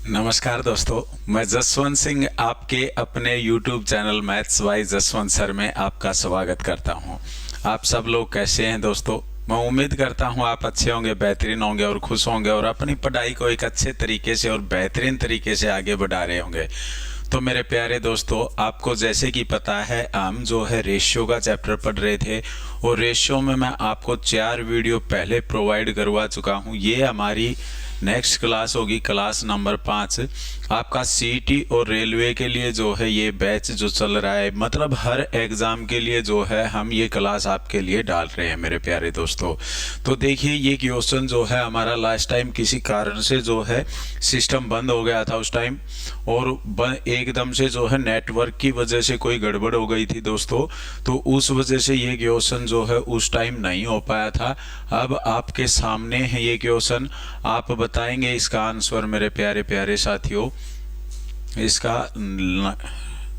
नमस्कार दोस्तों, मैं जसवंत सिंह आपके अपने YouTube channel maths by Jaswant sir में आपका स्वागत करता हूं। आप सब लोग कैसे हैं दोस्तों? मैं उम्मीद करता हूं आप अच्छे होंगे, बेहतरीन होंगे और खुश होंगे और अपनी पढ़ाई को एक अच्छे तरीके से और बेहतरीन तरीके से आगे बढ़ा रहे होंगे। तो मेरे प्यारे दोस्तों, आपको जैसे कि पता है हम जो है रेशियो का चैप्टर पढ़ रहे थे और रेशियो में मैं आपको 4 वीडियो पहले प्रोवाइड करवा चुका हूं। ये हमारी नेक्स्ट क्लास होगी, क्लास नंबर 5। आपका सीईटी और रेलवे के लिए जो है ये बैच जो चल रहा है, मतलब हर एग्ज़ाम के लिए जो है हम ये क्लास आपके लिए डाल रहे हैं मेरे प्यारे दोस्तों। तो देखिए, ये क्वेश्चन जो है हमारा लास्ट टाइम किसी कारण से जो है सिस्टम बंद हो गया था उस टाइम, और एकदम से जो है नेटवर्क की वजह से कोई गड़बड़ हो गई थी दोस्तों। तो उस वजह से ये क्वेश्चन जो है उस टाइम नहीं हो पाया था। अब आपके सामने है ये क्वेश्चन, आप बताएंगे इसका आंसर मेरे प्यारे प्यारे साथियों। इसका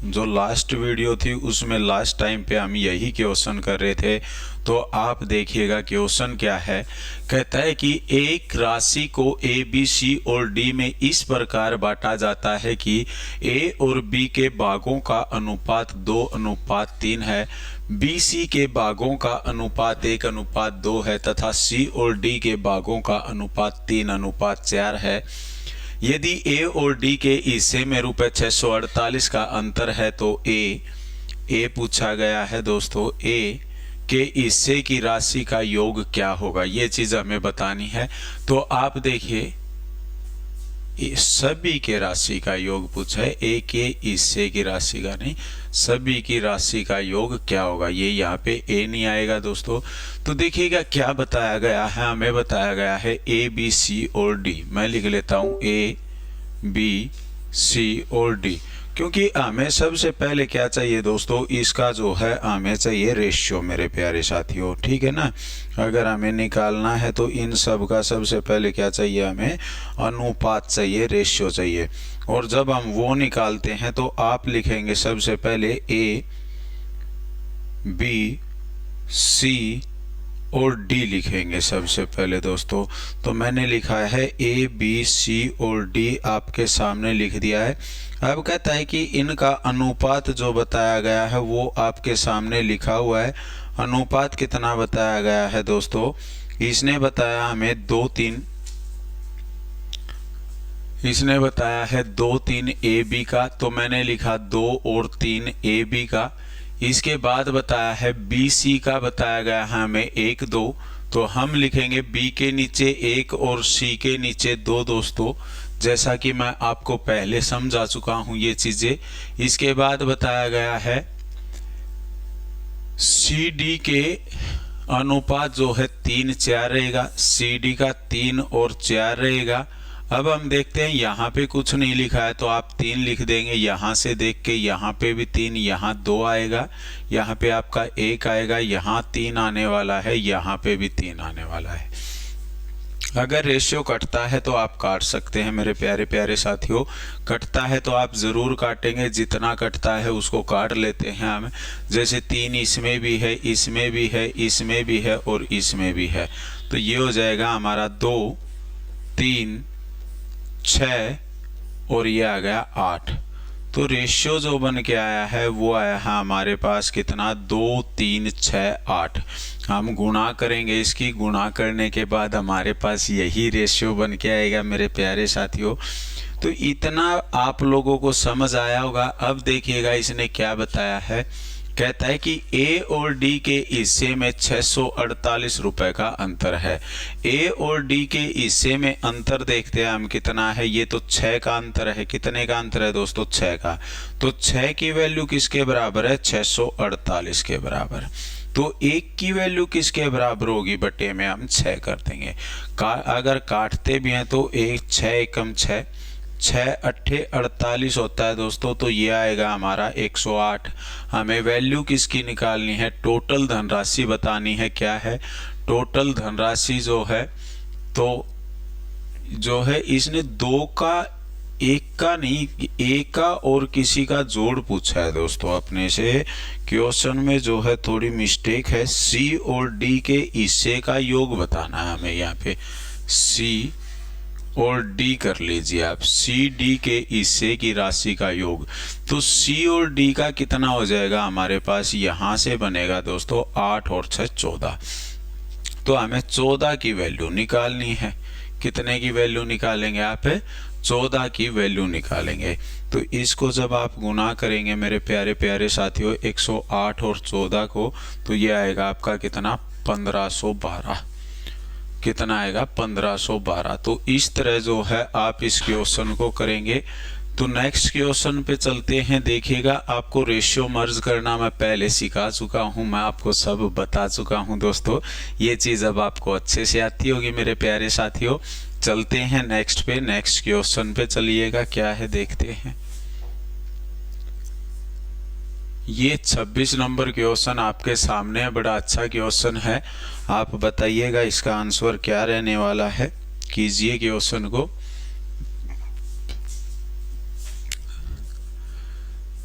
जो लास्ट वीडियो थी उसमें लास्ट टाइम पे हम यही क्वेश्चन कर रहे थे। तो आप देखिएगा क्वेश्चन क्या है। कहता है कि एक राशि को ए, बी, सी और डी में इस प्रकार बांटा जाता है कि ए और बी के भागों का अनुपात 2:3 है, बी सी के भागों का अनुपात 1:2 है तथा सी और डी के भागों का अनुपात 3:4 है। यदि ए और डी के हिस्से में रुपए 648 का अंतर है तो ए पूछा गया है दोस्तों, ए के हिस्से की राशि का योग क्या होगा, ये चीज हमें बतानी है। तो आप देखिए, सभी के राशि का योग पूछा है, ए के हिस्से की राशि का नहीं, सभी की राशि का योग क्या होगा। ये यहाँ पे ए नहीं आएगा दोस्तों। तो देखिएगा क्या बताया गया है, हमें बताया गया है ए, बी, सी और डी। मैं लिख लेता हूँ ए, बी, सी और डी, क्योंकि हमें सबसे पहले क्या चाहिए दोस्तों, इसका जो है हमें चाहिए रेशियो मेरे प्यारे साथियों, ठीक है ना। अगर हमें निकालना है तो इन सब का सबसे पहले क्या चाहिए, हमें अनुपात चाहिए, रेशियो चाहिए। और जब हम वो निकालते हैं तो आप लिखेंगे सबसे पहले ए, बी, सी और डी लिखेंगे सबसे पहले दोस्तों। तो मैंने लिखा है ए, बी, सी और डी आपके सामने लिख दिया है। अब कहता है कि इनका अनुपात जो बताया गया है वो आपके सामने लिखा हुआ है। अनुपात कितना बताया गया है दोस्तों, इसने बताया हमें 2:3, इसने बताया है 2:3 ए बी का, तो मैंने लिखा 2 और 3 ए बी का। इसके बाद बताया है बी सी का, बताया गया है हमें 1 2, तो हम लिखेंगे बी के नीचे 1 और सी के नीचे 2 दोस्तों, जैसा कि मैं आपको पहले समझा चुका हूं ये चीजें। इसके बाद बताया गया है सी डी के अनुपात जो है 3:4 रहेगा, सी डी का 3 और 4 रहेगा। अब हम देखते हैं, यहाँ पे कुछ नहीं लिखा है तो आप 3 लिख देंगे। यहाँ से देख के यहाँ पे भी 3, यहाँ 2 आएगा, यहाँ पे आपका 1 आएगा, यहाँ 3 आने वाला है, यहाँ पे भी 3 आने वाला है। अगर रेशियो कटता है तो आप काट सकते हैं मेरे प्यारे प्यारे साथियों। कटता है तो आप जरूर काटेंगे, जितना कटता है उसको काट लेते हैं हम। जैसे 3 इसमें भी है, इसमें भी है, इसमें भी है और इसमें भी है, तो ये हो जाएगा हमारा 2 3 6 और ये आ गया 8। तो रेशियो जो बन के आया है वो आया है हमारे पास कितना, 2 3 6 8। हम गुणा करेंगे, इसकी गुणा करने के बाद हमारे पास यही रेशियो बन के आएगा मेरे प्यारे साथियों। तो इतना आप लोगों को समझ आया होगा। अब देखिएगा इसने क्या बताया है। कहता है कि ए और डी के हिस्से में 648 रुपए का अंतर है। ए और डी के हिस्से में अंतर देखते हैं हम कितना है। ये तो 6 का अंतर है। कितने का अंतर है दोस्तों, 6 का। तो 6 की वैल्यू किसके बराबर है, 648 के बराबर। तो 1 की वैल्यू किसके बराबर होगी, बटे में हम 6 कर देंगे। अगर काटते भी हैं तो 1 6 एकम 6, 6 8 48 होता है दोस्तों। तो ये आएगा हमारा 108। हमें वैल्यू किसकी निकालनी है, टोटल धनराशि बतानी है। क्या है टोटल धनराशि जो है, तो जो है इसने 2 का, 1 का नहीं, 1 का और किसी का जोड़ पूछा है दोस्तों अपने से। क्वेश्चन में जो है थोड़ी मिस्टेक है। सी और डी के हिस्से का योग बताना है हमें। यहाँ पे सी और डी कर लीजिए आप, सी डी के हिस्से की राशि का योग। तो सी और डी का कितना हो जाएगा हमारे पास, यहां से बनेगा दोस्तों 8 और 6 14। तो हमें 14 की वैल्यू निकालनी है। कितने की वैल्यू निकालेंगे आप, 14 की वैल्यू निकालेंगे। तो इसको जब आप गुना करेंगे मेरे प्यारे प्यारे साथियों 108 और 14 को, तो ये आएगा आपका कितना, 1512। कितना आएगा, 1512। तो इस तरह जो है आप इस क्वेश्चन को करेंगे। तो नेक्स्ट क्वेश्चन पे चलते हैं। देखिएगा, आपको रेशियो मर्ज करना मैं पहले सिखा चुका हूं, मैं आपको सब बता चुका हूं दोस्तों। ये चीज अब आपको अच्छे से आती होगी मेरे प्यारे साथियों। चलते हैं नेक्स्ट पे, नेक्स्ट क्वेश्चन पे चलिएगा, क्या है देखते हैं। ये 26 नंबर क्वेश्चन आपके सामने है, बड़ा अच्छा क्वेश्चन है। आप बताइएगा इसका आंसर क्या रहने वाला है, कीजिए क्वेश्चन को।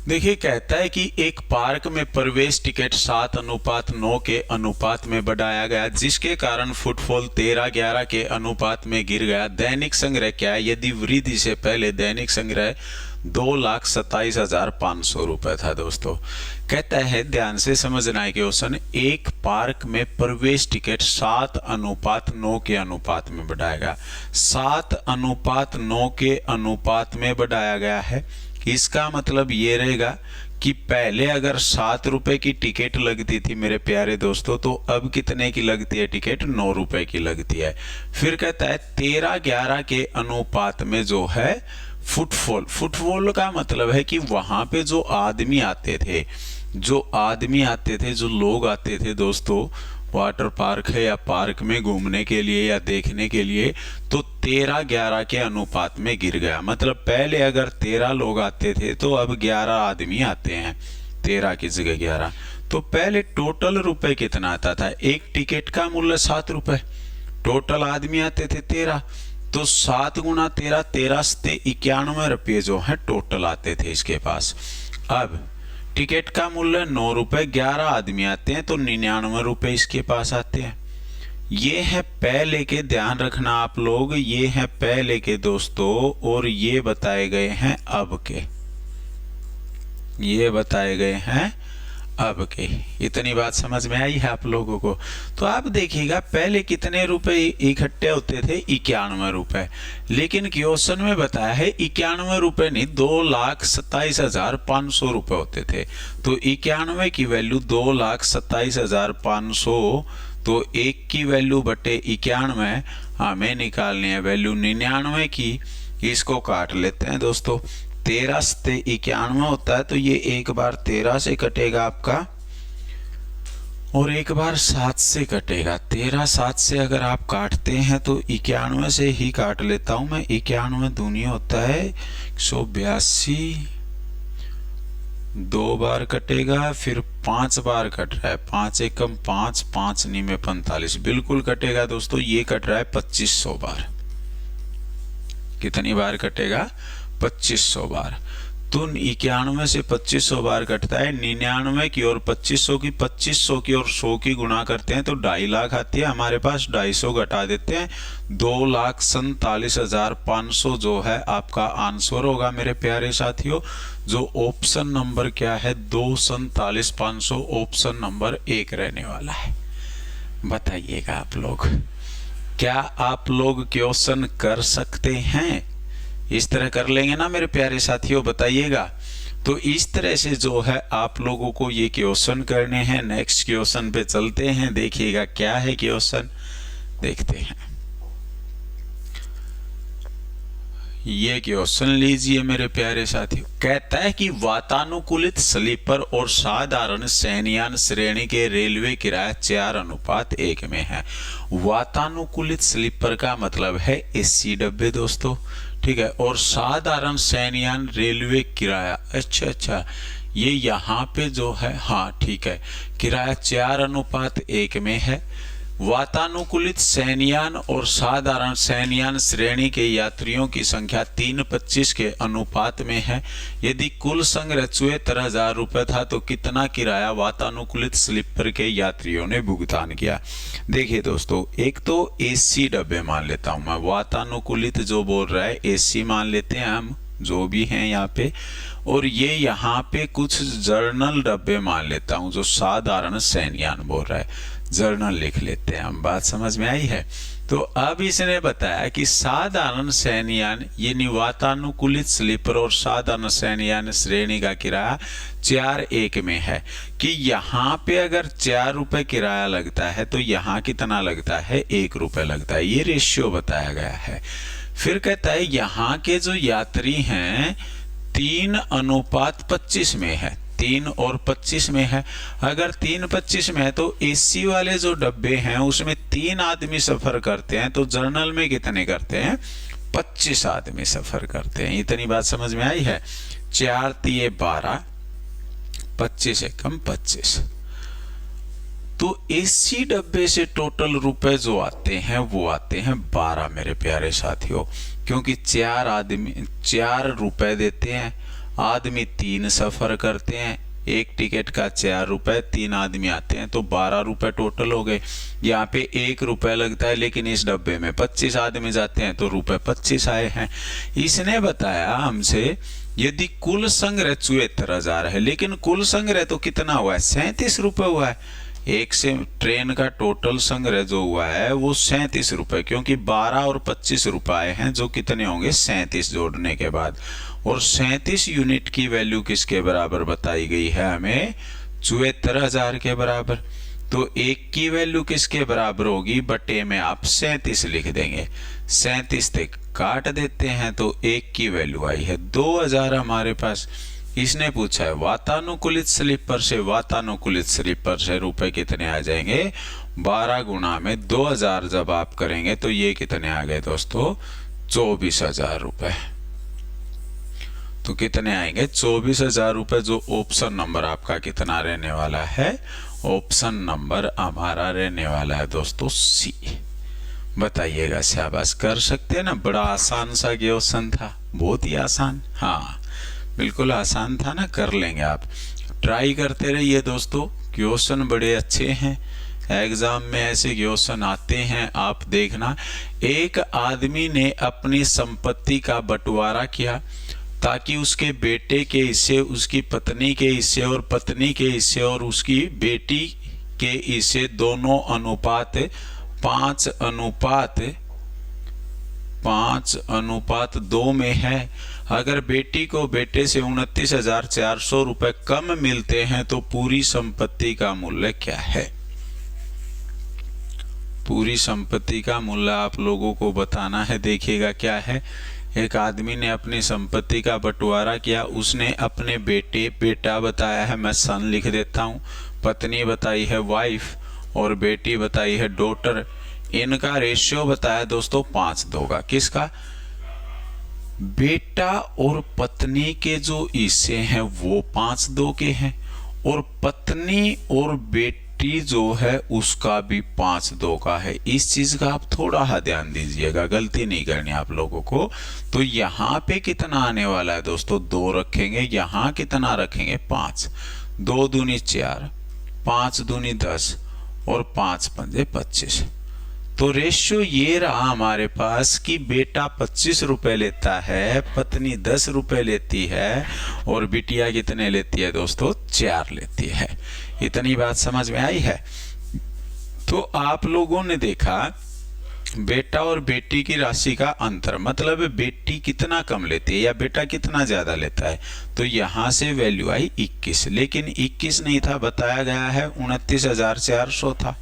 देखिए, कहता है कि एक पार्क में प्रवेश टिकट 7:9 के अनुपात में बढ़ाया गया, जिसके कारण फुटफॉल 13:11 के अनुपात में गिर गया। दैनिक संग्रह क्या है, यदि वृद्धि से पहले दैनिक संग्रह 2,27,500 रुपए था दोस्तों। कहता है, ध्यान से समझना है क्वेश्चन, एक पार्क में प्रवेश टिकट 7:9 के अनुपात में बढ़ाया गया। 7:9 के अनुपात में बढ़ाया गया है। इसका मतलब ये रहेगा कि पहले अगर 7 रुपए की टिकट लगती थी मेरे प्यारे दोस्तों, तो अब कितने की लगती है टिकट, 9 रुपए की लगती है। फिर कहता है 13:11 के अनुपात में जो है फुटफॉल का मतलब है कि वहां पे जो आदमी आते थे, जो लोग आते थे दोस्तों, वाटर पार्क है या पार्क में घूमने के लिए या देखने के लिए, तो 13:11 के अनुपात में गिर गया। मतलब पहले अगर 13 लोग आते थे तो अब 11 आदमी आते हैं, 13 की जगह 11। तो पहले टोटल रुपए कितना आता था, एक टिकट का मूल्य 7 रुपए, टोटल आदमी आते थे 13, तो 7 गुना 13, 13 से 91 रुपये जो है टोटल आते थे इसके पास। अब टिकट का मूल्य 9 रुपए, 11 आदमी आते हैं तो 99 रुपए इसके पास आते हैं। ये है पहले के, ध्यान रखना आप लोग, ये है पहले के दोस्तों, और ये बताए गए हैं अब के, ये बताए गए हैं अब के। इतनी बात समझ में आई है आप लोगों को। तो आप देखिएगा पहले कितने रुपए इकट्ठे होते थे, 91 रुपए, लेकिन क्वेश्चन में बताया है 91 रुपए नहीं, 2,27,500 रुपए होते थे। तो 91 की वैल्यू 2,27,500, तो 1 की वैल्यू बटे 91 हमें निकालनी है वैल्यू 99 की। इसको काट लेते हैं दोस्तों, 13 से 91 होता है, तो ये एक बार 13 से कटेगा आपका और एक बार 7 से कटेगा। 13 7 से अगर आप काटते हैं तो 91 से ही काट लेता हूं मैं। 91 दूनी होता है 182, 2 बार कटेगा, फिर 5 बार कट रहा है, 5 एकम 5, 5 नी में 45, बिल्कुल कटेगा दोस्तों। ये कट रहा है 2500 बार। कितनी बार कटेगा, 2500 बार। तो 91 से 2500 बार कटता है। 99 की और 2500 की, 2500 की और 100 की गुणा करते हैं तो 2.5 लाख आती है हमारे पास। 250 घटा देते हैं, 2,47,500 जो है आपका आंसर होगा मेरे प्यारे साथियों। जो ऑप्शन नंबर क्या है, 2,47,500 ऑप्शन नंबर 1 रहने वाला है। बताइएगा आप लोग, क्या आप लोग क्वेश्चन कर सकते हैं? इस तरह कर लेंगे ना मेरे प्यारे साथियों, बताइएगा। तो इस तरह से जो है आप लोगों को ये क्वेश्चन करने हैं। नेक्स्ट क्वेश्चन पे चलते हैं, देखिएगा क्या है क्वेश्चन, देखते हैं। ये क्वेश्चन लीजिए मेरे प्यारे साथियों। कहता है कि वातानुकूलित स्लीपर और साधारण शयनयान श्रेणी के रेलवे किराया 4:1 में है। वातानुकूलित स्लीपर का मतलब है एसी डब्बे दोस्तों, ठीक है, और साधारण शयनयान रेलवे किराया, अच्छा, ये यहाँ पे जो है, हाँ ठीक है, किराया 4:1 में है। वातानुकूलित शयनयान और साधारण शयनयान श्रेणी के यात्रियों की संख्या 3:25 के अनुपात में है। यदि कुल संग्रह 74,000 रुपये था तो कितना किराया वातानुकूलित स्लीपर के यात्रियों ने भुगतान किया। देखिए दोस्तों, एक तो एसी डब्बे मान लेता हूं मैं, वातानुकूलित जो बोल रहा है एसी मान लेते हैं हम जो भी हैं यहाँ पे, और ये यहाँ पे कुछ जर्नल डब्बे मान लेता हूँ जो साधारण शयनयान बोल रहा है, जर्नल लिख लेते हैं हम। बात समझ में आई है? तो अब इसने बताया कि साधारण शयनयान यानी वातानुकूलित स्लीपर और साधारण शयनयान श्रेणी का किराया 4:1 में है कि यहाँ पे अगर 4 रुपए किराया लगता है तो यहाँ कितना लगता है, 1 रुपए लगता है। ये रेशियो बताया गया है। फिर कहता है यहाँ के जो यात्री हैं 3:25 में है, 3 और 25 में है। अगर 3:25 में है तो एसी वाले जो डब्बे हैं उसमें 3 आदमी सफर करते हैं, तो जर्नल में कितने करते हैं, 25 आदमी सफर करते हैं। इतनी बात समझ में आई है? 4 तिये 12, 25 एकम 25। तो एसी डब्बे से टोटल रुपए जो आते हैं वो आते हैं 12 मेरे प्यारे साथियों, क्योंकि 4 आदमी 4 रुपए देते हैं, आदमी 3 सफर करते हैं, एक टिकट का 4 रुपए, 3 आदमी आते हैं तो 12 रुपए टोटल हो गए। यहाँ पे 1 रुपए लगता है, लेकिन इस डब्बे में 25 आदमी जाते हैं तो रुपए 25 आए हैं। इसने बताया हमसे यदि कुल संग्रह 74,000 है, लेकिन कुल संग्रह तो कितना हुआ है, 37 रुपए हुआ है। एक से ट्रेन का टोटल संग्रह जो हुआ है वो 37 रुपए, क्योंकि 12 और 25 रुपए आए हैं जो कितने होंगे, 37 जोड़ने के बाद। और 37 यूनिट की वैल्यू किसके बराबर बताई गई है हमें, 74,000 के बराबर। तो 1 की वैल्यू किसके बराबर होगी, बटे में आप 37 लिख देंगे, 37 तक काट देते हैं तो 1 की वैल्यू आई है 2,000 हमारे पास। इसने पूछा है वातानुकूलित स्लीपर से, वातानुकूलित स्लीपर से रुपए कितने आ जाएंगे, 12 गुना में 2,000 जब आप करेंगे तो ये कितने आ गए दोस्तों, 24,000 रुपए। तो कितने आएंगे, 24,000 रुपए। जो ऑप्शन नंबर आपका कितना रहने वाला है, ऑप्शन नंबर हमारा रहने वाला है दोस्तों सी। बताइएगा, शाबाश, कर सकते हैं ना। बड़ा आसान सा क्वेश्चन था, बहुत ही आसान, हाँ बिल्कुल आसान था ना, कर लेंगे आप। ट्राई करते रहिए दोस्तों, क्वेश्चन बड़े अच्छे हैं, एग्जाम में ऐसे क्वेश्चन आते हैं, आप देखना। एक आदमी ने अपनी संपत्ति का बंटवारा किया ताकि उसके बेटे के हिस्से, उसकी पत्नी के हिस्से और पत्नी के हिस्से और उसकी बेटी के हिस्से दोनों अनुपात 5:2 में है। अगर बेटी को बेटे से 29,400 रुपए कम मिलते हैं तो पूरी संपत्ति का मूल्य क्या है। पूरी संपत्ति का मूल्य आप लोगों को बताना है। देखिएगा क्या है, एक आदमी ने अपनी संपत्ति का बंटवारा किया, उसने अपने बेटे, बेटा बताया है, मैं सन लिख देता हूँ, पत्नी बताई है वाइफ, और बेटी बताई है डॉटर। इनका रेशियो बताया दोस्तों 5:2 का। किसका, बेटा और पत्नी के जो हिस्से हैं वो 5:2 के हैं, और पत्नी और बेटी जो है उसका भी 5:2 का है। इस चीज का आप थोड़ा सा ध्यान दीजिएगा, गलती नहीं करनी आप लोगों को। तो यहाँ पे कितना आने वाला है दोस्तों, 2 रखेंगे, यहाँ कितना रखेंगे, 5, 2 दूनी 4, 5 दूनी 10 और 5 पंजे 25। तो रेशियो ये रहा हमारे पास कि बेटा 25 रुपए लेता है, पत्नी 10 रुपए लेती है, और बिटिया कितने लेती है दोस्तों, 4 लेती है। इतनी बात समझ में आई है। तो आप लोगों ने देखा बेटा और बेटी की राशि का अंतर, मतलब बेटी कितना कम लेती है या बेटा कितना ज्यादा लेता है। तो यहां से वैल्यू आई 21, लेकिन 21 नहीं था, बताया गया है 29,400 था,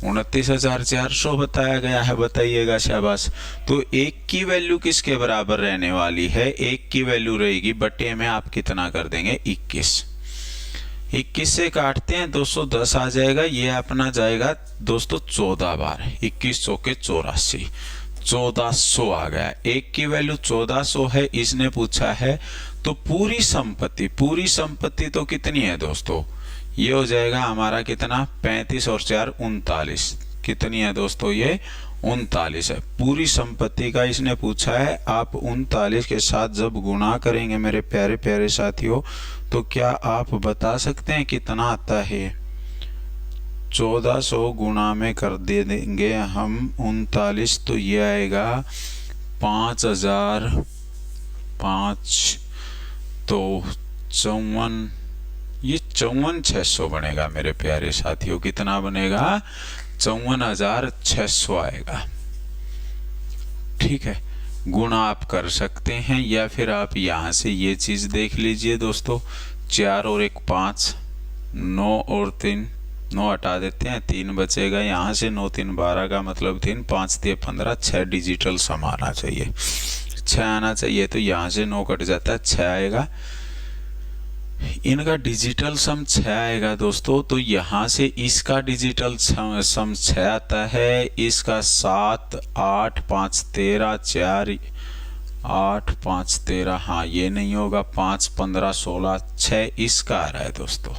29,400 बताया गया है। बताइएगा, शाबाश। तो 1 की वैल्यू किसके बराबर रहने वाली है, 1 की वैल्यू रहेगी बटे में आप कितना कर देंगे, 21। 21 से काटते हैं 210 आ जाएगा, ये अपना जाएगा दोस्तों 14 बार, 21 चौके 84, 1400 आ गया। 1 की वैल्यू 1400 है, इसने पूछा है। तो पूरी संपत्ति तो कितनी है दोस्तों, ये हो जाएगा हमारा कितना, 35 और 4 39। कितनी है दोस्तों, ये 39 है। पूरी संपत्ति का इसने पूछा है। आप 39 के साथ जब गुणा करेंगे मेरे प्यारे प्यारे साथियों, तो क्या आप बता सकते हैं कितना आता है। 1400 गुणा में कर दे देंगे हम 39, तो ये आएगा 5000, 5 तो 54, ये 54,600 बनेगा मेरे प्यारे साथियों। कितना बनेगा, 54,600 आएगा। ठीक है, गुणा आप कर सकते हैं, या फिर आप यहाँ से ये चीज देख लीजिए दोस्तों। 4 और 1 5, 9 और 3, 9 हटा देते हैं, 3 बचेगा। यहाँ से 9 3 12 का मतलब 3, 5 3 15, 6 डिजिटल सम आना चाहिए, 6 आना चाहिए। तो यहाँ से 9 कट जाता है, 6 आएगा। इनका डिजिटल सम 6 आएगा दोस्तों। तो यहाँ से इसका डिजिटल सम 6 आता है, इसका 7 8 5 13, 4 8 5 13, हाँ ये नहीं होगा, 5 15 16, 6 इसका आ रहा है दोस्तों।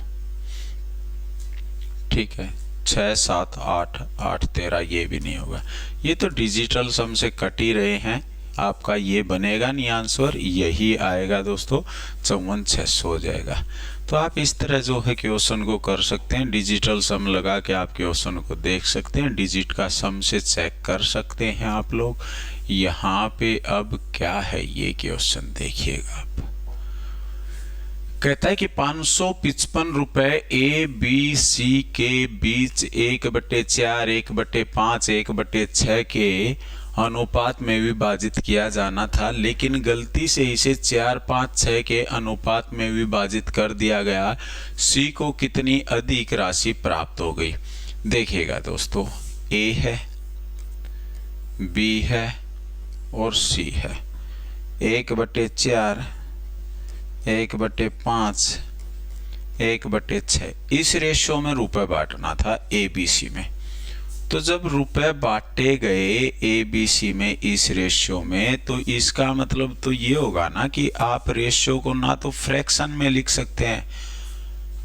ठीक है, 6 7 8 8 13 ये भी नहीं होगा। ये तो डिजिटल सम से कट ही रहे हैं, आपका ये बनेगा नहीं आंसर, यही आएगा दोस्तों, 54,600 हो जाएगा। तो आप इस तरह जो है क्वेश्चन को कर सकते हैं, डिजिटल सम लगा के आप क्वेश्चन को देख सकते हैं, डिजिट का सम से चेक कर सकते हैं आप लोग। यहाँ पे अब क्या है ये क्वेश्चन देखिएगा आप। कहता है कि 555 रुपए ए बी सी के बीच 1/4, 1/5, 1/6 के अनुपात में विभाजित किया जाना था, लेकिन गलती से इसे 4 5 6 के अनुपात में विभाजित कर दिया गया। सी को कितनी अधिक राशि प्राप्त हो गई। देखिएगा दोस्तों, ए है, बी है और सी है। 1/4, 1/5, 1/6 इस रेशियो में रुपए बांटना था ए बी सी में। तो जब रुपए बांटे गए ए बी सी में इस रेशियो में, तो इसका मतलब तो ये होगा ना कि आप रेशियो को ना तो फ्रैक्शन में लिख सकते हैं,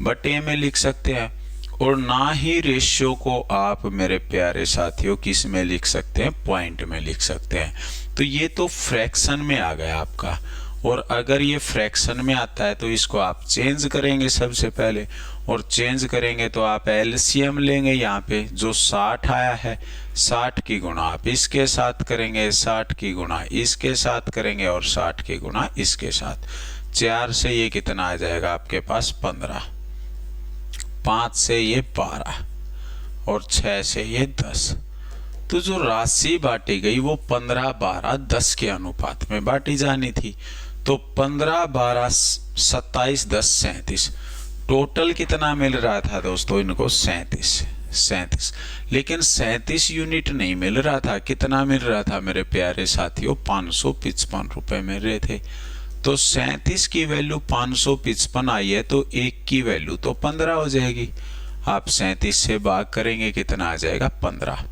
बटे में लिख सकते हैं, और ना ही रेशियो को आप मेरे प्यारे साथियों किस में लिख सकते हैं, पॉइंट में लिख सकते हैं। तो ये तो फ्रैक्शन में आ गया आपका। और अगर ये फ्रैक्शन में आता है तो इसको आप चेंज करेंगे सबसे पहले, और चेंज करेंगे तो आप एलसीएम लेंगे। यहाँ पे जो 60 आया है, 60 की गुणा आप इसके साथ करेंगे, 60 की गुणा इसके साथ करेंगे, और 60 की गुणा इसके साथ। 4 से ये कितना आ जाएगा आपके पास, 15, 5 से ये 12, और 6 से ये 10। तो जो राशि बांटी गई वो 15 12 10 के अनुपात में बांटी जानी थी। तो 15 12 27 10 37, टोटल कितना मिल रहा था दोस्तों इनको, 37। लेकिन 37 यूनिट नहीं मिल रहा था। कितना मिल रहा था मेरे प्यारे साथियों, 555 रुपए मिल रहे थे। तो 37 की वैल्यू 555 आई है, तो 1 की वैल्यू तो 15 हो जाएगी। आप 37 से भाग करेंगे, कितना आ जाएगा, 15।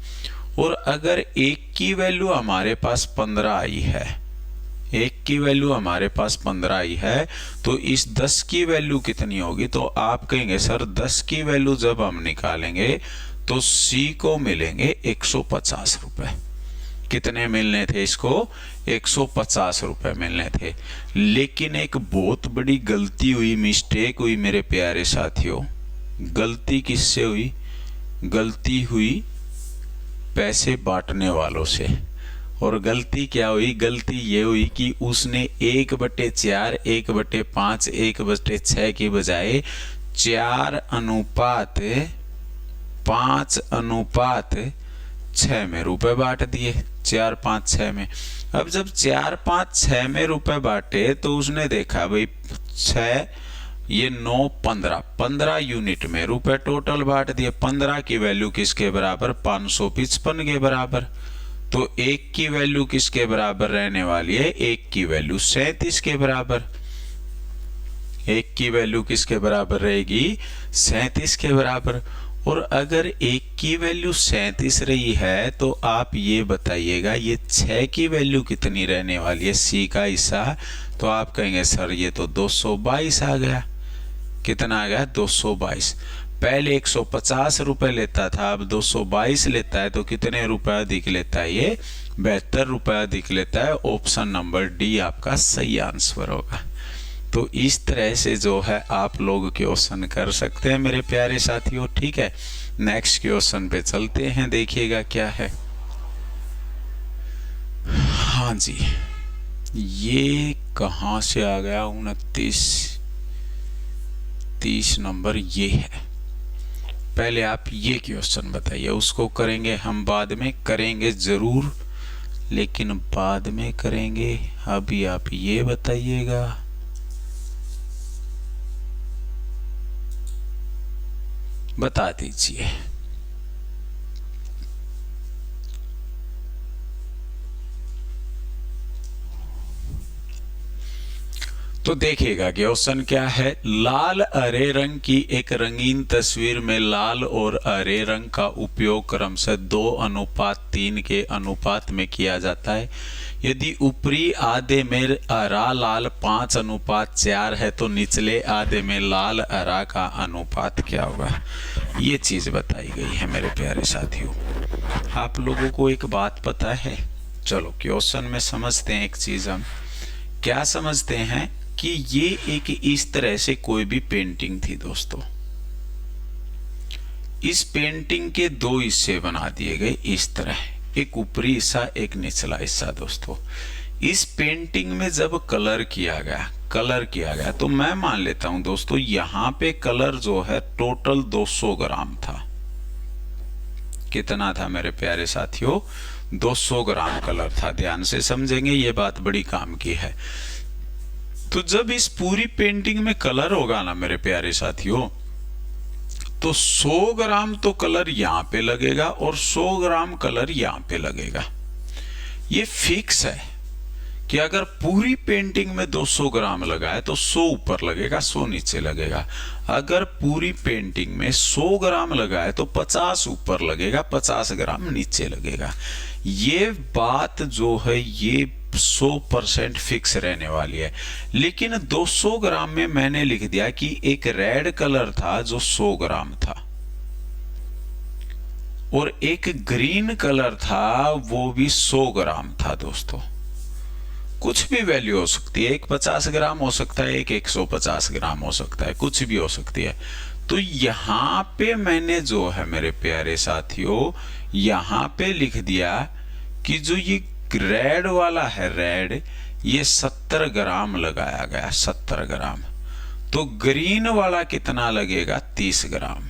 और अगर 1 की वैल्यू हमारे पास 15 आई है, 1 की वैल्यू हमारे पास 15 आई है, तो इस 10 की वैल्यू कितनी होगी। तो आप कहेंगे सर 10 की वैल्यू जब हम निकालेंगे तो सी को मिलेंगे 150 रुपए। कितने मिलने थे इसको, 150 रुपए मिलने थे। लेकिन एक बहुत बड़ी गलती हुई, मिस्टेक हुई मेरे प्यारे साथियों। गलती किससे हुई, गलती हुई पैसे बांटने वालों से। और गलती क्या हुई, गलती ये हुई कि उसने 1/4, 1/5, 1/6 की बजाय 4:5:6 में रुपए बांट दिए, 4 5 6 में। अब जब 4 5 6 में रुपए बांटे तो उसने देखा भाई 6 ये 9 15 यूनिट में रुपए टोटल बांट दिए। 15 की वैल्यू किसके बराबर, 555 के बराबर। तो 1 की वैल्यू किसके बराबर रहने वाली है, 1 की वैल्यू 37 के बराबर। 1 की वैल्यू किसके बराबर रहेगी, 37 के बराबर। और अगर 1 की वैल्यू 37 रही है तो आप ये बताइएगा ये 6 की वैल्यू कितनी रहने वाली है, सी का हिस्सा। तो आप कहेंगे सर ये तो 222 आ गया। कितना आ गया, 222। पहले 150 रुपए लेता था, अब 222 लेता है, तो कितने रुपए अधिक लेता है? ये 72 रुपए अधिक लेता है। ऑप्शन नंबर डी आपका सही आंसर होगा। तो इस तरह से जो है आप लोग क्वेश्चन कर सकते हैं मेरे प्यारे साथियों, ठीक है। नेक्स्ट क्वेश्चन पे चलते हैं, देखिएगा क्या है। हाँ जी, ये कहाँ से आ गया? 29-30 नंबर ये है। पहले आप ये क्वेश्चन बताइए, उसको करेंगे हम बाद में, करेंगे जरूर लेकिन बाद में करेंगे। अभी आप ये बताइएगा। बता दीजिए। तो देखिएगा क्वेश्चन क्या है। लाल हरे रंग की एक रंगीन तस्वीर में लाल और हरे रंग का उपयोग क्रमशः 2:3 के अनुपात में किया जाता है। यदि ऊपरी आधे में हरा लाल 5:4 है तो निचले आधे में लाल हरा का अनुपात क्या होगा? ये चीज बताई गई है मेरे प्यारे साथियों। आप लोगों को एक बात पता है? चलो क्वेश्चन में समझते हैं एक चीज। हम क्या समझते हैं कि ये एक इस तरह से कोई भी पेंटिंग थी दोस्तों। इस पेंटिंग के दो हिस्से बना दिए गए इस तरह, एक ऊपरी हिस्सा एक निचला हिस्सा। दोस्तों इस पेंटिंग में जब कलर किया गया तो मैं मान लेता हूं दोस्तों, यहां पे कलर जो है टोटल 200 ग्राम था। कितना था मेरे प्यारे साथियों? 200 ग्राम कलर था। ध्यान से समझेंगे, ये बात बड़ी काम की है। तो जब इस पूरी पेंटिंग में कलर होगा ना मेरे प्यारे साथियों, तो 100 ग्राम तो कलर यहां पे लगेगा और 100 ग्राम कलर यहां पे लगेगा। ये फिक्स है कि अगर पूरी पेंटिंग में 200 ग्राम लगा है तो 100 ऊपर लगेगा, 100 नीचे लगेगा। अगर पूरी पेंटिंग में 100 ग्राम लगा है तो 50 ऊपर लगेगा, 50 ग्राम नीचे लगेगा। ये बात जो है ये 100% फिक्स रहने वाली है। लेकिन 200 ग्राम में मैंने लिख दिया कि एक रेड कलर था जो 100 ग्राम था और एक ग्रीन कलर था वो भी 100 ग्राम था। दोस्तों कुछ भी वैल्यू हो सकती है, एक 50 ग्राम हो सकता है, एक 150 ग्राम हो सकता है, कुछ भी हो सकती है। तो यहां पे मैंने जो है मेरे प्यारे साथियों, यहां पे लिख दिया कि जो ये रेड वाला है, रेड, ये 70 ग्राम लगाया गया, 70 ग्राम। तो ग्रीन वाला कितना लगेगा? 30 ग्राम।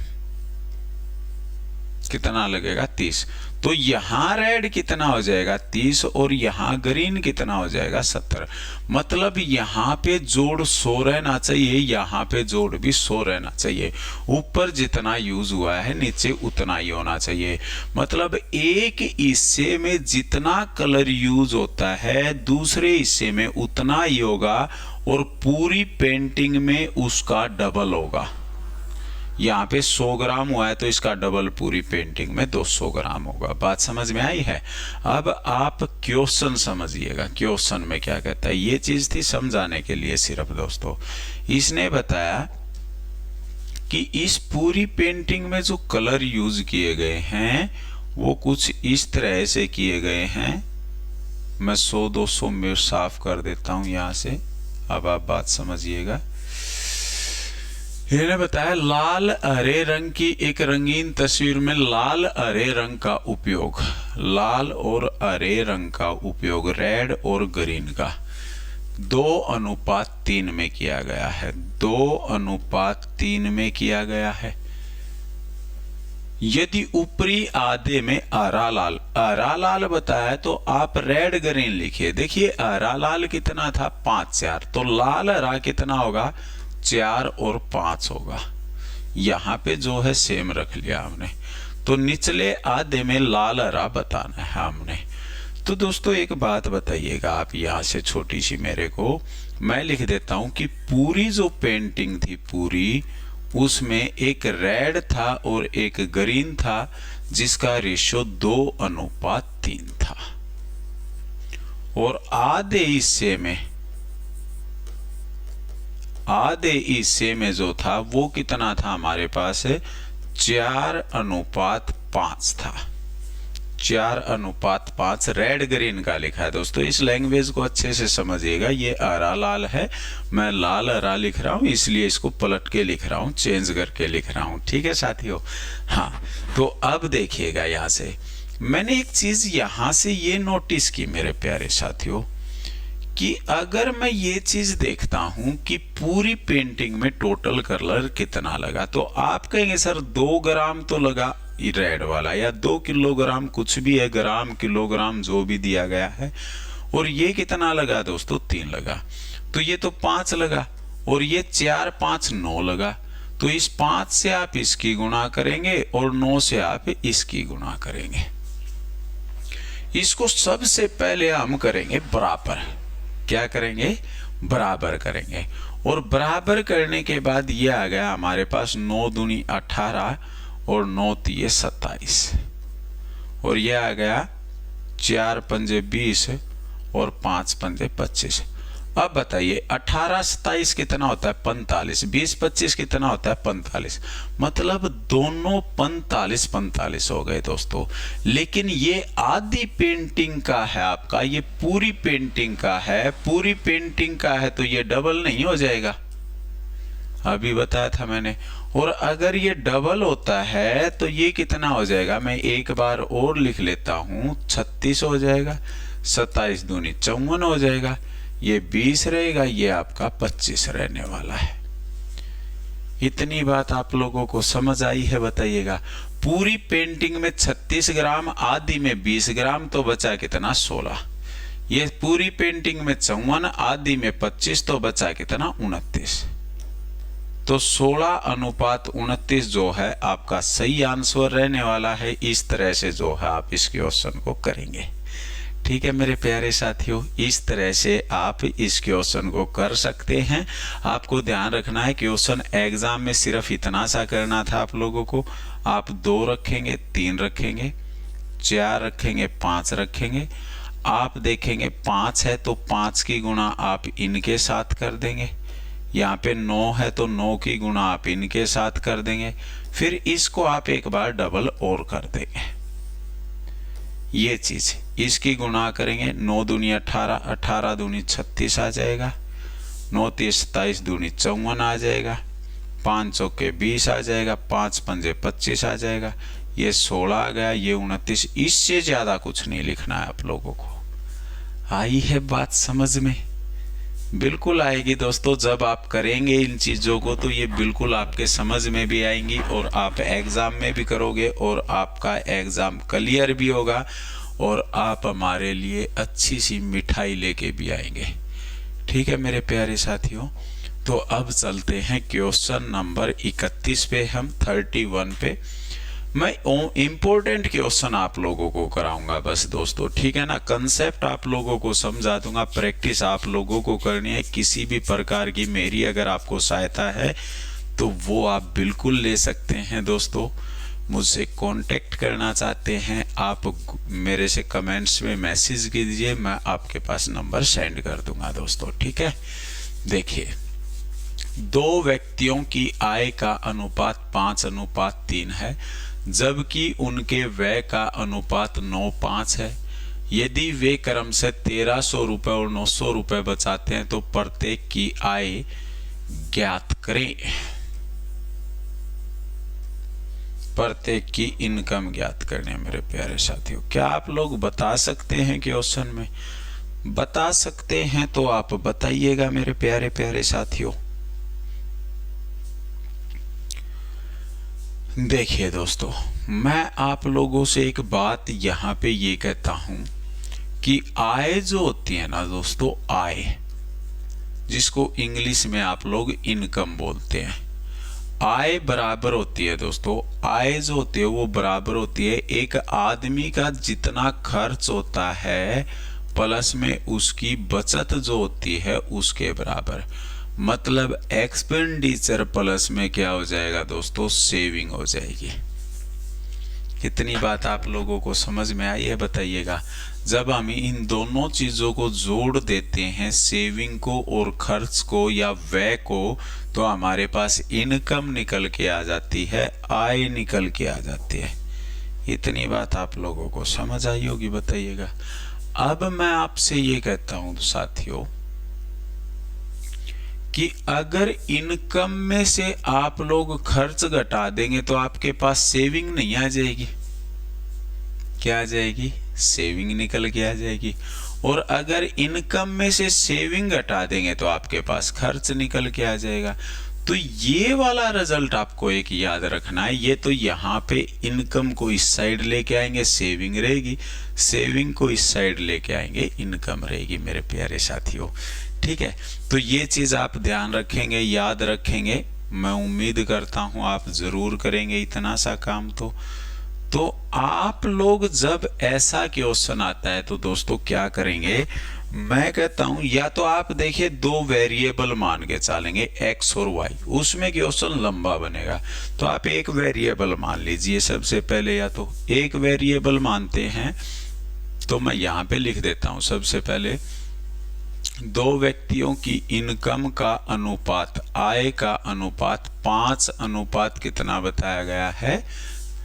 कितना लगेगा? 30। तो यहां रेड कितना हो जाएगा? 30 और यहां ग्रीन कितना हो जाएगा? 70। मतलब यहां पे जोड़ 100 रहना चाहिए, यहां पे जोड़ भी 100 रहना चाहिए। ऊपर जितना यूज हुआ है नीचे उतना ही होना चाहिए। मतलब एक हिस्से में जितना कलर यूज होता है दूसरे हिस्से में उतना ही होगा और पूरी पेंटिंग में उसका डबल होगा। यहाँ पे 100 ग्राम हुआ है तो इसका डबल पूरी पेंटिंग में 200 ग्राम होगा। बात समझ में आई है? अब आप क्वेश्चन समझिएगा, क्वेश्चन में क्या कहता है। ये चीज थी समझाने के लिए सिर्फ दोस्तों। इसने बताया कि इस पूरी पेंटिंग में जो कलर यूज किए गए हैं वो कुछ इस तरह से किए गए हैं। मैं 100-200 में साफ कर देता हूं यहां से। अब आप बात समझिएगा। इन्होंने बताया लाल हरे रंग की एक रंगीन तस्वीर में लाल हरे रंग का उपयोग, लाल और हरे रंग का उपयोग रेड और ग्रीन का 2:3 में किया गया है। 2:3 में किया गया है। यदि ऊपरी आधे में हरा लाल बताया तो आप रेड ग्रीन लिखिए। देखिए हरा लाल कितना था? 5-4। तो लाल हरा कितना होगा? 4 और 5 होगा। यहां पे जो है सेम रख लिया हमने। तो निचले आधे में लाल हरा बताना है हमने। तो दोस्तों एक बात बताइएगा आप, यहां से छोटी सी मेरे को मैं लिख देता हूं कि पूरी जो पेंटिंग थी पूरी, उसमें एक रेड था और एक ग्रीन था जिसका रेशियो 2:3 था। और आधे हिस्से में जो था वो कितना था हमारे पास, 4:5 था। 4:5 रेड ग्रीन का लिखा है दोस्तों। इस लैंग्वेज को अच्छे से समझिएगा। ये हरा लाल है, मैं लाल हरा लिख रहा हूँ, इसलिए इसको पलट के लिख रहा हूँ, चेंज करके लिख रहा हूँ। ठीक है साथियों। हाँ, तो अब देखिएगा, यहाँ से मैंने एक चीज यहाँ से ये नोटिस की मेरे प्यारे साथियों, कि अगर मैं ये चीज देखता हूं कि पूरी पेंटिंग में टोटल कलर कितना लगा, तो आप कहेंगे सर 2 ग्राम तो लगा रेड वाला, या 2 किलोग्राम, कुछ भी है, ग्राम किलोग्राम जो भी दिया गया है, और ये कितना लगा दोस्तों, 3 लगा। तो ये तो 5 लगा, और ये 4 5 9 लगा। तो इस 5 से आप इसकी गुणा करेंगे और 9 से आप इसकी गुणा करेंगे। इसको सबसे पहले हम करेंगे बराबर। क्या करेंगे, बराबर करेंगे। और बराबर करने के बाद ये आ गया हमारे पास 9 दूनी 18 और 9 तिये 27, और ये आ गया 4 पंजे 20 और 5 पंजे 25। अब बताइए 18 27 कितना होता है, 45। 20 25 कितना होता है, 45। मतलब दोनों 45 45 हो गए दोस्तों। लेकिन ये आधी पेंटिंग का है आपका, ये पूरी पेंटिंग का है। पूरी पेंटिंग का है तो ये डबल नहीं हो जाएगा, अभी बताया था मैंने। और अगर ये डबल होता है तो ये कितना हो जाएगा, मैं एक बार और लिख लेता हूं, 36 हो जाएगा। 27 दूनी 54 हो जाएगा। ये 20 रहेगा, ये आपका 25 रहने वाला है। इतनी बात आप लोगों को समझ आई है, बताइएगा। पूरी पेंटिंग में 36 ग्राम, आधी में 20 ग्राम, तो बचा कितना, 16। ये पूरी पेंटिंग में 54, आधी में 25, तो बचा कितना, 29। तो 16:29 जो है आपका सही आंसर रहने वाला है। इस तरह से जो है आप इस क्वेश्चन को करेंगे। ठीक है मेरे प्यारे साथियों, इस तरह से आप इस क्वेश्चन को कर सकते हैं। आपको ध्यान रखना है, क्वेश्चन एग्जाम में सिर्फ इतना सा करना था आप लोगों को। आप 2 रखेंगे, 3 रखेंगे, 4 रखेंगे, 5 रखेंगे। आप देखेंगे 5 है तो 5 की गुणा आप इनके साथ कर देंगे। यहाँ पे 9 है तो 9 की गुणा आप इनके साथ कर देंगे। फिर इसको आप एक बार डबल और कर देंगे। ये चीज इसकी गुणा करेंगे, 9 दूनी 18, 18 दूनी 36 आ जाएगा। 9 तिये 27 दूनी 54 आ जाएगा। 5 चौके 20 आ जाएगा। 5 पंजे 25 आ जाएगा। ये 16 आ गया, ये 29। इससे ज्यादा कुछ नहीं लिखना है आप लोगों को। आई है बात समझ में? बिल्कुल आएगी दोस्तों। जब आप करेंगे इन चीजों को तो ये बिल्कुल आपके समझ में भी आएंगी, और आप एग्जाम में भी करोगे, और आपका एग्जाम क्लियर भी होगा, और आप हमारे लिए अच्छी सी मिठाई लेके भी आएंगे। ठीक है मेरे प्यारे साथियों, तो अब चलते हैं क्वेश्चन नंबर 31 पे, हम 31 पे। मैं इंपॉर्टेंट क्वेश्चन आप लोगों को कराऊंगा बस दोस्तों, ठीक है ना। कंसेप्ट आप लोगों को समझा दूंगा, प्रैक्टिस आप लोगों को करनी है। किसी भी प्रकार की मेरी अगर आपको सहायता है तो वो आप बिल्कुल ले सकते हैं दोस्तों। मुझसे कांटेक्ट करना चाहते हैं आप, मेरे से कमेंट्स में मैसेज कीजिए, मैं आपके पास नंबर सेंड कर दूंगा दोस्तों। ठीक है, देखिए 2 व्यक्तियों की आय का अनुपात 5:3 है, जबकि उनके व्यय का अनुपात 9:5 है। यदि वे क्रम से 1300 रुपए और 900 रुपए बचाते हैं तो प्रत्येक की आय ज्ञात करें। प्रत्येक की इनकम ज्ञात करने। मेरे प्यारे साथियों, क्या आप लोग बता सकते हैं क्वेश्चन में? बता सकते हैं तो आप बताइएगा मेरे प्यारे प्यारे साथियों। देखिए दोस्तों, मैं आप लोगों से एक बात यहाँ पे ये कहता हूं कि आय जो होती है ना दोस्तों, आय जिसको इंग्लिश में आप लोग इनकम बोलते हैं, आय बराबर होती है दोस्तों। आय जो होती है वो बराबर होती है एक आदमी का जितना खर्च होता है प्लस में उसकी बचत जो होती है उसके बराबर। मतलब एक्सपेंडिचर प्लस में क्या हो जाएगा दोस्तों, सेविंग हो जाएगी। कितनी बात आप लोगों को समझ में आई है बताइएगा। जब हम इन दोनों चीजों को जोड़ देते हैं, सेविंग को और खर्च को या व्यय को, तो हमारे पास इनकम निकल के आ जाती है, आय निकल के आ जाती है। इतनी बात आप लोगों को समझ आई होगी बताइएगा। अब मैं आपसे ये कहता हूं साथियों कि अगर इनकम में से आप लोग खर्च घटा देंगे तो आपके पास सेविंग नहीं आ जाएगी। क्या आ जाएगी? सेविंग निकल के आ जाएगी। और अगर इनकम में से सेविंग घटा देंगे तो आपके पास खर्च निकल के आ जाएगा। तो ये वाला रिजल्ट आपको एक याद रखना है। ये तो यहाँ पे इनकम को इस साइड लेके आएंगे, सेविंग रहेगी, सेविंग को इस साइड लेके आएंगे, इनकम रहेगी मेरे प्यारे साथियों। ठीक है, तो ये चीज आप ध्यान रखेंगे, याद रखेंगे। मैं उम्मीद करता हूं आप जरूर करेंगे इतना सा काम। तो आप लोग जब ऐसा क्वेश्चन आता है तो दोस्तों क्या करेंगे, मैं कहता हूं या तो आप देखिए दो वेरिएबल मान के चलेंगे x और y, उसमें क्वेश्चन लंबा बनेगा। तो आप एक वेरिएबल मान लीजिए सबसे पहले, या तो एक वेरिएबल मानते हैं तो मैं यहां पे लिख देता हूं सबसे पहले, दो व्यक्तियों की इनकम का अनुपात, आय का अनुपात 5 अनुपात कितना बताया गया है?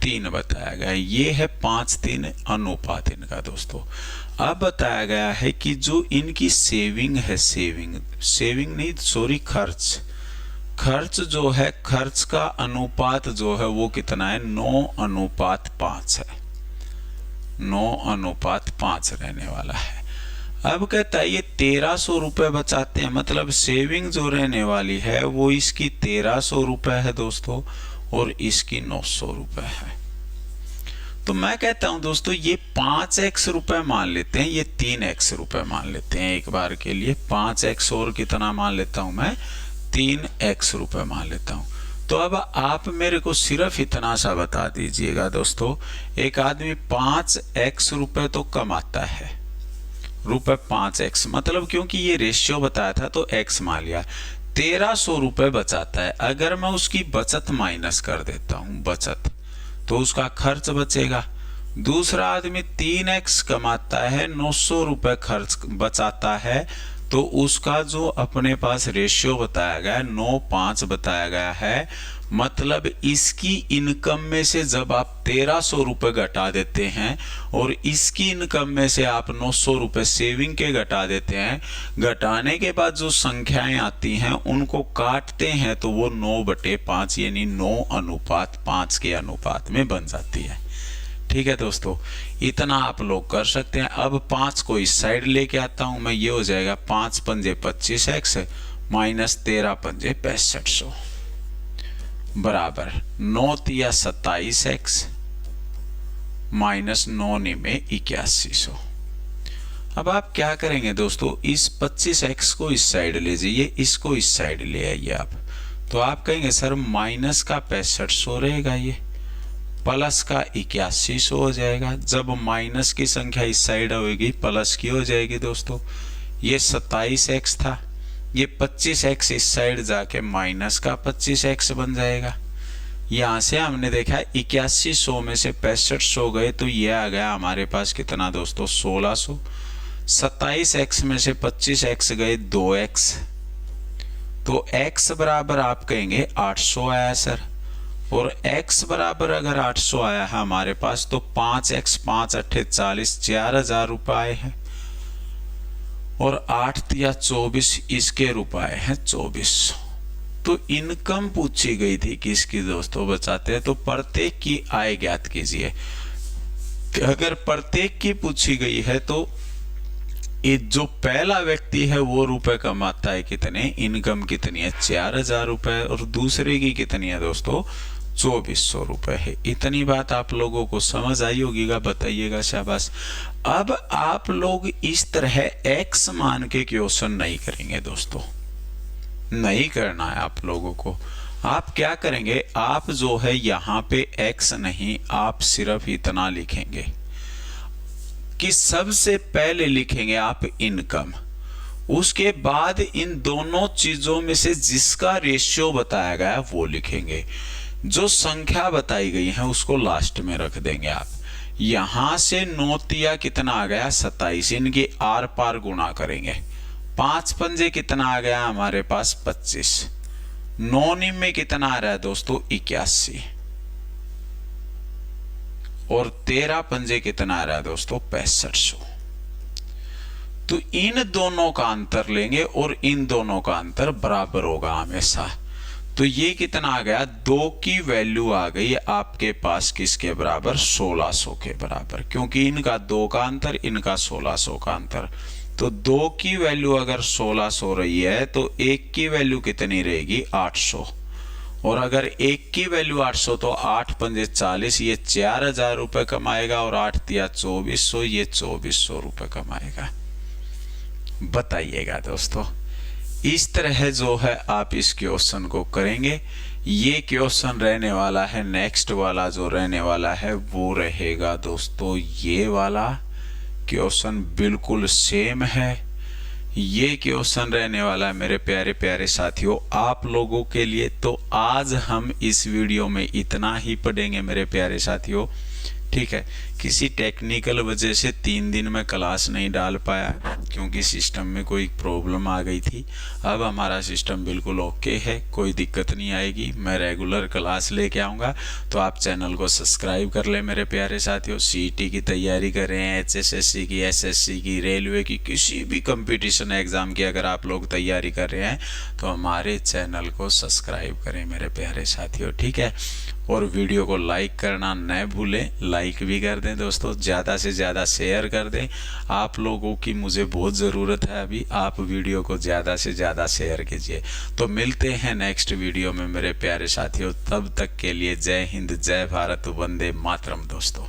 3 बताया गया है। ये है 5-3 अनुपात इनका दोस्तों। अब बताया गया है कि जो इनकी सेविंग है, सेविंग नहीं सॉरी, खर्च जो है, खर्च का अनुपात जो है वो कितना है? 9 अनुपात 5 है। 9 अनुपात 5 रहने वाला है। अब कहता है ये 1300 रुपए बचाते हैं, मतलब सेविंग जो रहने वाली है वो इसकी 1300 रुपए है दोस्तों, और इसकी 900 रुपए है। तो मैं कहता हूं दोस्तों ये 5x रुपए मान लेते हैं, ये 3x रुपए मान लेते हैं एक बार के लिए। 5x और कितना मान लेता हूं मैं? 3x रुपए मान लेता हूं। तो अब आप मेरे को सिर्फ इतना सा बता दीजिएगा दोस्तों, एक आदमी 5x रुपए तो कमाता है, रुपए 5x, मतलब क्योंकि ये रेशियो बताया था तो x मान लिया। 1300 रुपए बचाता है। अगर मैं उसकी बचत माइनस कर देता हूं, बचत, तो उसका खर्च बचेगा। दूसरा आदमी 3x कमाता है, 900 रुपए खर्च बचाता है, तो उसका जो अपने पास रेशियो बताया गया है 9-5 बताया गया है, मतलब इसकी इनकम में से जब आप 1300 रुपए घटा देते हैं और इसकी इनकम में से आप 900 रुपए सेविंग के घटा देते हैं, घटाने के बाद जो संख्याएं आती हैं उनको काटते हैं तो वो 9/5 यानी 9 अनुपात 5 के अनुपात में बन जाती है। ठीक है दोस्तों, इतना आप लोग कर सकते हैं। अब 5 को इस साइड लेके आता हूं मैं, ये हो जाएगा 5 पंजे 25x माइनस 13 पंजे 6500 बराबर 9 तिया 27x माइनस 9 निमे 8100। अब आप क्या करेंगे दोस्तों, इस 25x को इस साइड ले जाइए, इसको इस साइड ले आइए आप। तो आप कहेंगे सर माइनस का 6500 रहेगा, ये प्लस का 8100 हो जाएगा। जब माइनस की संख्या इस साइड होगी प्लस की हो जाएगी दोस्तों। ये 27x था, ये 25x इस साइड जाके माइनस का 25x बन जाएगा। यहां से हमने देखा 8100 में से 6500 गए तो ये आ गया हमारे पास कितना दोस्तों? 1600। 27x में से 25x गए 2x, तो x बराबर आप कहेंगे 800 आया सर। और x बराबर अगर 800 आया है हमारे पास तो 5x 5 8 40 4000 रुपए हैं, और 8 तिया 24 इसके रुपए हैं 2400। तो इनकम पूछी गई थी किसकी दोस्तों? बचाते हैं तो प्रत्येक की आय ज्ञात कीजिए। अगर प्रत्येक की पूछी गई है तो ये जो पहला व्यक्ति है वो रुपए कमाता है कितने, इनकम कितनी है? 4000 रुपए, और दूसरे की कितनी है दोस्तों? 2400 रुपए है। इतनी बात आप लोगों को समझ आई होगी, बताइएगा, शाबाश। अब आप लोग इस तरह x मान के क्वेश्चन नहीं करेंगे दोस्तों, नहीं करना है आप लोगों को। आप क्या करेंगे, आप जो है यहाँ पे x नहीं, आप सिर्फ इतना लिखेंगे कि सबसे पहले लिखेंगे आप इनकम, उसके बाद इन दोनों चीजों में से जिसका रेशियो बताया गया वो लिखेंगे। जो संख्या बताई गई है उसको लास्ट में रख देंगे आप। यहां से 9 तिया कितना आ गया 27, इनकी आर पार गुणा करेंगे। 5 पंजे कितना आ गया हमारे पास 25, 9 निम में कितना आ रहा है दोस्तों 81, और 13 पंजे कितना आ रहा है दोस्तों 6500। तो इन दोनों का अंतर लेंगे और इन दोनों का अंतर बराबर होगा हमेशा। तो ये कितना आ गया, 2 की वैल्यू आ गई आपके पास किसके बराबर 1600 के बराबर, क्योंकि इनका 2 का अंतर इनका 1600 का अंतर। तो 2 की वैल्यू अगर 1600 रही है तो 1 की वैल्यू कितनी रहेगी 800, और अगर 1 की वैल्यू 800 तो 8 पंजे 40, ये 4000 रुपए कमाएगा, और 8 तिया 2400, ये 2400 रुपए कमाएगा। बताइएगा दोस्तों, इस तरह जो है आप इस क्वेश्चन को करेंगे। ये क्वेश्चन रहने वाला है, नेक्स्ट वाला जो रहने वाला है वो रहेगा दोस्तों ये वाला क्वेश्चन, बिल्कुल सेम है। ये क्वेश्चन रहने वाला है मेरे प्यारे प्यारे साथियों आप लोगों के लिए। तो आज हम इस वीडियो में इतना ही पढ़ेंगे मेरे प्यारे साथियों, ठीक है। किसी टेक्निकल वजह से 3 दिन में क्लास नहीं डाल पाया क्योंकि सिस्टम में कोई प्रॉब्लम आ गई थी। अब हमारा सिस्टम बिल्कुल ओके है, कोई दिक्कत नहीं आएगी। मैं रेगुलर क्लास लेके आऊँगा, तो आप चैनल को सब्सक्राइब कर ले मेरे प्यारे साथियों। सीईटी की तैयारी कर रहे हैं, एचएसएससी की, एसएससी की, रेलवे की, किसी भी कंपटीशन एग्जाम की अगर आप लोग तैयारी कर रहे हैं तो हमारे चैनल को सब्सक्राइब करें मेरे प्यारे साथियों, ठीक है। और वीडियो को लाइक करना न भूलें, लाइक भी कर दें दोस्तों, ज़्यादा से ज़्यादा शेयर कर दें। आप लोगों की मुझे बहुत ज़रूरत है अभी, आप वीडियो को ज़्यादा से ज़्यादा शेयर कीजिए। तो मिलते हैं नेक्स्ट वीडियो में मेरे प्यारे साथियों, तब तक के लिए जय हिंद, जय भारत, वंदे मातरम दोस्तों।